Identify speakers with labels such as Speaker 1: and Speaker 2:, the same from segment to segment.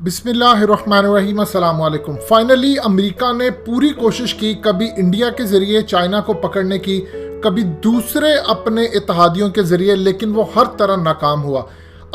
Speaker 1: बिस्मिल्लाहिर्रहमानिर्रहीम अस्सलाम वालेकुम। फाइनली अमेरिका ने पूरी कोशिश की, कभी इंडिया के ज़रिए चाइना को पकड़ने की, कभी दूसरे अपने इत्तेहादियों के ज़रिए, लेकिन वो हर तरह नाकाम हुआ।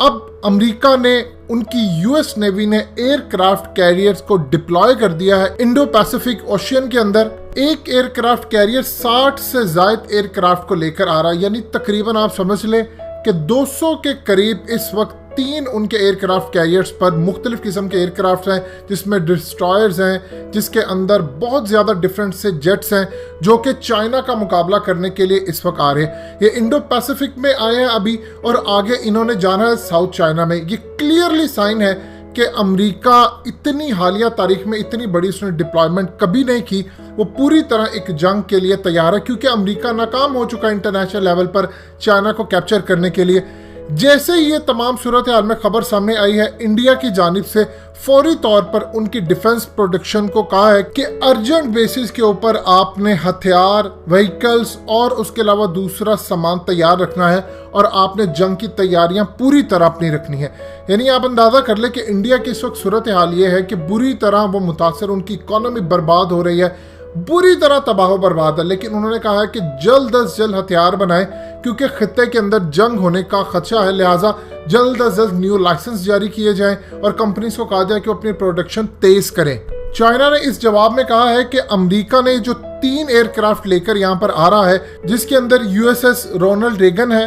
Speaker 1: अब अमेरिका ने, उनकी यूएस नेवी ने एयरक्राफ्ट कैरियर्स को डिप्लॉय कर दिया है इंडो पैसिफिक ओशियन के अंदर। एक एयरक्राफ्ट कैरियर 60 से ज़ायद एयरक्राफ्ट को लेकर आ रहा है, यानी तकरीबन आप समझ लें कि 200 के करीब इस वक्त 3 उनके एयरक्राफ्ट कैरियर्स पर मुख्तलिफ किस्म के एयरक्राफ्ट हैं, जिसमें डिस्ट्रॉयर्स हैं, जिसके अंदर बहुत ज़्यादा डिफरेंट से जेट्स हैं जो कि चाइना का मुकाबला करने के लिए इस वक्त आ रहे हैं। ये इंडो पैसिफिक में आए हैं अभी, और आगे इन्होंने जाना है साउथ चाइना में। ये क्लियरली साइन है कि अमेरिका इतनी हालिया तारीख में इतनी बड़ी उसने डिप्लॉयमेंट कभी नहीं की। वो पूरी तरह एक जंग के लिए तैयार है, क्योंकि अमेरिका नाकाम हो चुका है इंटरनेशनल लेवल पर चाइना को कैप्चर करने के लिए। जैसे ही ये तमाम सूरत हाल में खबर सामने आई है, इंडिया की जानिब से फौरी तौर पर उनकी डिफेंस प्रोडक्शन को कहा है कि अर्जेंट बेसिस के ऊपर आपने हथियार, व्हीकल्स और उसके अलावा दूसरा सामान तैयार रखना है, और आपने जंग की तैयारियां पूरी तरह अपनी रखनी है। यानी आप अंदाजा कर ले कि इंडिया की इस वक्त सूरत हाल ये है कि बुरी तरह वो मुतासर, उनकी इकोनॉमी बर्बाद हो रही है, बुरी तरह तबाह बर्बाद है। लेकिन उन्होंने कहा है कि जल्द अज जल्द हथियार बनाएं, क्योंकि खित्ते के अंदर जंग होने का खदशा है। लिहाजा जल्द अज जल्द न्यू लाइसेंस जारी किए जाएं और कंपनीज को कहा जाए कि वो अपनी प्रोडक्शन तेज करें। चाइना ने इस जवाब में कहा है कि अमेरिका ने जो 3 एयरक्राफ्ट लेकर यहाँ पर आ रहा है, जिसके अंदर यूएसएस रोनाल्ड रेगन है,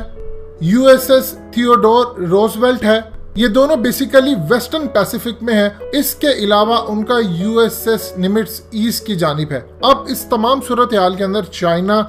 Speaker 1: यूएसएस थियोडोर रोजवेल्ट है, ये दोनों बेसिकली वेस्टर्न पैसिफिक में है। इसके अलावा उनका यूएसएस निमिट्स ईस्ट की जानिब है। अब इस तमाम सूरत हाल के अंदर चाइना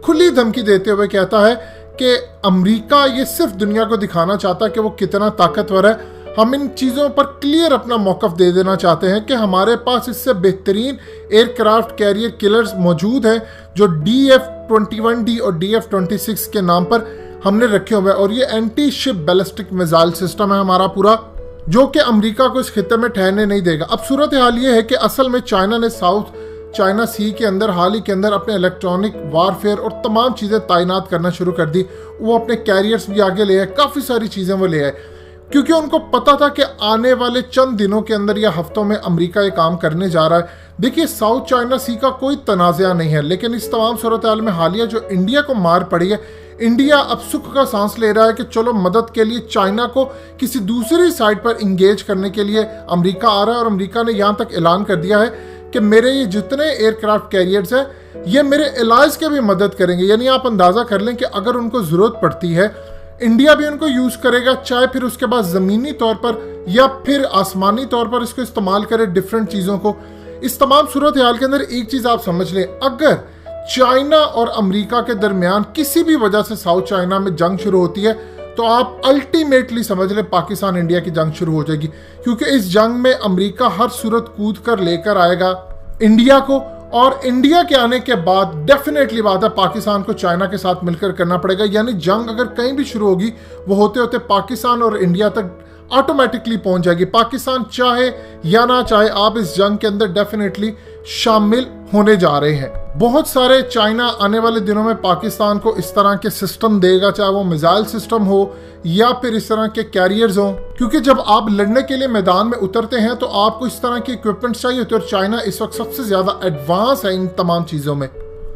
Speaker 1: खुली धमकी देते हुए कहता है कि अमेरिका ये सिर्फ दुनिया को दिखाना चाहता है कि वो कितना ताकतवर है। हम इन चीज़ों पर क्लियर अपना मौकफ दे देना चाहते हैं कि हमारे पास इससे बेहतरीन एयरक्राफ्ट कैरियर किलर्स मौजूद हैं, जो DF-21D और DF-26 के नाम पर हमने रखे हुए हैं, और ये anti ship ballistic missile system है हमारा पूरा, जो कि अमेरिका को इस खित्ते में ठहरने नहीं देगा। अब सूरत हाल ये है कि असल में चाइना ने साउथ चाइना सी के अंदर हाल ही के अंदर अपने इलेक्ट्रॉनिक वारफेयर और तमाम चीज़ें तैनात करना शुरू कर दी। वो अपने कैरियर्स भी आगे ले आए, काफ़ी सारी चीज़ें वो ले आए, क्योंकि उनको पता था कि आने वाले चंद दिनों के अंदर या हफ्तों में अमेरिका ये काम करने जा रहा है। देखिए, साउथ चाइना सी का कोई तनाज़ा नहीं है, लेकिन इस तमाम सूरत हाल में हालिया जो इंडिया को मार पड़ी है, इंडिया अब सुख का सांस ले रहा है कि चलो मदद के लिए चाइना को किसी दूसरी साइड पर इंगेज करने के लिए अमेरिका आ रहा है। और अमेरिका ने यहाँ तक ऐलान कर दिया है कि मेरे ये जितने एयरक्राफ्ट कैरियर्स हैं, ये मेरे एलाइज के भी मदद करेंगे। यानी आप अंदाज़ा कर लें कि अगर उनको ज़रूरत पड़ती है, इंडिया भी उनको यूज़ करेगा, चाहे फिर उसके बाद ज़मीनी तौर पर या फिर आसमानी तौर पर इसको इस्तेमाल करे डिफरेंट चीज़ों को। इस तमाम सूरत हाल के अंदर एक चीज़ आप समझ लें, अगर चाइना और अमेरिका के दरमियान किसी भी वजह से साउथ चाइना में जंग शुरू होती है, तो आप अल्टीमेटली समझ लें पाकिस्तान इंडिया की जंग शुरू हो जाएगी, क्योंकि इस जंग में अमेरिका हर सूरत कूद कर लेकर आएगा इंडिया को, और इंडिया के आने के बाद डेफिनेटली बात है पाकिस्तान को चाइना के साथ मिलकर करना पड़ेगा। यानी जंग अगर कहीं भी शुरू होगी, वो होते होते पाकिस्तान और इंडिया तक ऑटोमेटिकली पहुंच जाएगी। पाकिस्तान चाहे या ना चाहे, आप इस जंग के अंदर डेफिनेटली शामिल होने जा रहे हैं। बहुत सारे चाइना आने वाले दिनों में पाकिस्तान को इस तरह के सिस्टम देगा, चाहे वो मिसाइल सिस्टम हो या फिर इस तरह के कैरियर्स हो, क्योंकि जब आप लड़ने के लिए मैदान में उतरते हैं तो आपको इस तरह के इक्विपमेंट चाहिए होते हैं, और चाइना इस वक्त सबसे ज्यादा एडवांस है इन तमाम चीजों में।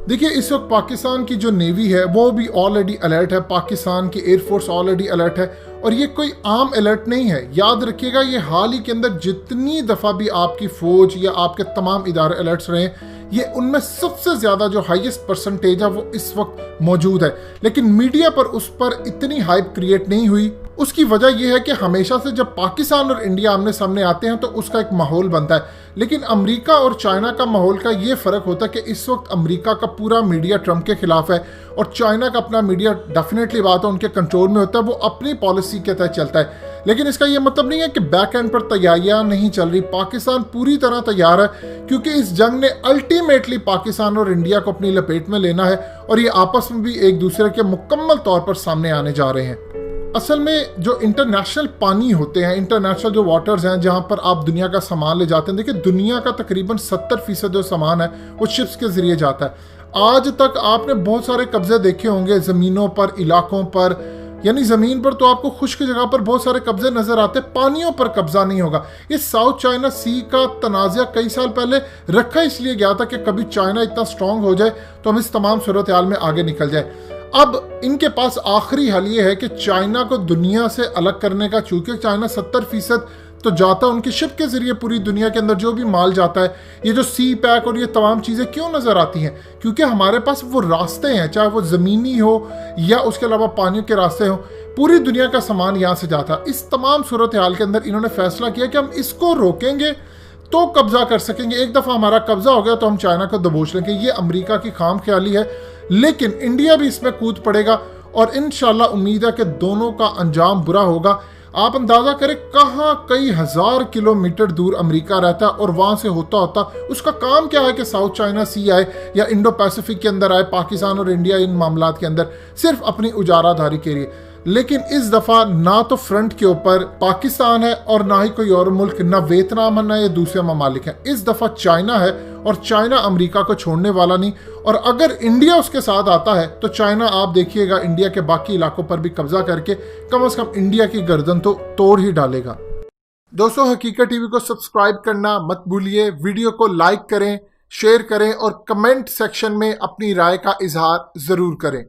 Speaker 1: देखिए, इस वक्त पाकिस्तान की जो नेवी है वो भी ऑलरेडी अलर्ट है, पाकिस्तान की एयरफोर्स ऑलरेडी अलर्ट है, और ये कोई आम अलर्ट नहीं है। याद रखिएगा, ये हाल ही के अंदर जितनी दफ़ा भी आपकी फौज या आपके तमाम इदारे अलर्ट्स रहे, ये उनमें सबसे ज़्यादा जो हाईएस्ट परसेंटेज है वो इस वक्त मौजूद है। लेकिन मीडिया पर उस पर इतनी हाइप क्रिएट नहीं हुई। उसकी वजह यह है कि हमेशा से जब पाकिस्तान और इंडिया आमने सामने आते हैं तो उसका एक माहौल बनता है, लेकिन अमेरिका और चाइना का माहौल का ये फ़र्क होता है कि इस वक्त अमेरिका का पूरा मीडिया ट्रंप के खिलाफ है, और चाइना का अपना मीडिया डेफिनेटली बात है उनके कंट्रोल में होता है, वो अपनी पॉलिसी के तहत चलता है। लेकिन इसका ये मतलब नहीं है कि बैक एंड पर तैयारियां नहीं चल रही। पाकिस्तान पूरी तरह तैयार है, क्योंकि इस जंग ने अल्टीमेटली पाकिस्तान और इंडिया को अपनी लपेट में लेना है, और ये आपस में भी एक दूसरे के मुकम्मल तौर पर सामने आने जा रहे हैं। असल में जो इंटरनेशनल पानी होते हैं, इंटरनेशनल जो वाटर्स हैं जहाँ पर आप दुनिया का सामान ले जाते हैं, देखिए दुनिया का तकरीबन 70% जो सामान है वो शिप्स के ज़रिए जाता है। आज तक आपने बहुत सारे कब्जे देखे होंगे ज़मीनों पर, इलाकों पर, यानी जमीन पर तो आपको खुश्क जगह पर बहुत सारे कब्जे नजर आते, पानियों पर कब्जा नहीं होगा। ये साउथ चाइना सी का तनाज़ा कई साल पहले रखा इसलिए गया था कि कभी चाइना इतना स्ट्रांग हो जाए तो हम इस तमाम सूरत हाल में आगे निकल जाए। अब इनके पास आखिरी हल ये है कि चाइना को दुनिया से अलग करने का, चूंकि चाइना 70% तो जाता है उनकी शिप के जरिए पूरी दुनिया के अंदर जो भी माल जाता है। ये जो सी पैक और ये तमाम चीज़ें क्यों नज़र आती हैं? क्योंकि हमारे पास वो रास्ते हैं, चाहे वो ज़मीनी हो या उसके अलावा पानी के रास्ते हो, पूरी दुनिया का सामान यहाँ से जाता है। इस तमाम सूरत हाल के अंदर इन्होंने फैसला किया कि हम इसको रोकेंगे तो कब्जा कर सकेंगे। एक दफ़ा हमारा कब्जा हो गया तो हम चाइना को दबोच लेंगे। ये अमेरिका की खाम ख्याली है, लेकिन इंडिया भी इसमें कूद पड़ेगा और इंशाल्लाह उम्मीद है कि दोनों का अंजाम बुरा होगा। आप अंदाजा करें कहाँ कई हजार किलोमीटर दूर अमेरिका रहता है और वहां से होता होता उसका काम क्या है कि साउथ चाइना सी आए या इंडो पैसिफिक के अंदर आए, पाकिस्तान और इंडिया इन मामलात के अंदर सिर्फ अपनी उजाराधारी के लिए। लेकिन इस दफा ना तो फ्रंट के ऊपर पाकिस्तान है और ना ही कोई और मुल्क, ना वियतनाम है ना ये दूसरे ममालिक हैं। इस दफा चाइना है और चाइना अमेरिका को छोड़ने वाला नहीं। और अगर इंडिया उसके साथ आता है तो चाइना, आप देखिएगा, इंडिया के बाकी इलाकों पर भी कब्जा करके कम से कम इंडिया की गर्दन तो तोड़ ही डालेगा। दोस्तों, हकीकत टीवी को सब्सक्राइब करना मत भूलिए, वीडियो को लाइक करें, शेयर करें और कमेंट सेक्शन में अपनी राय का इजहार जरूर करें।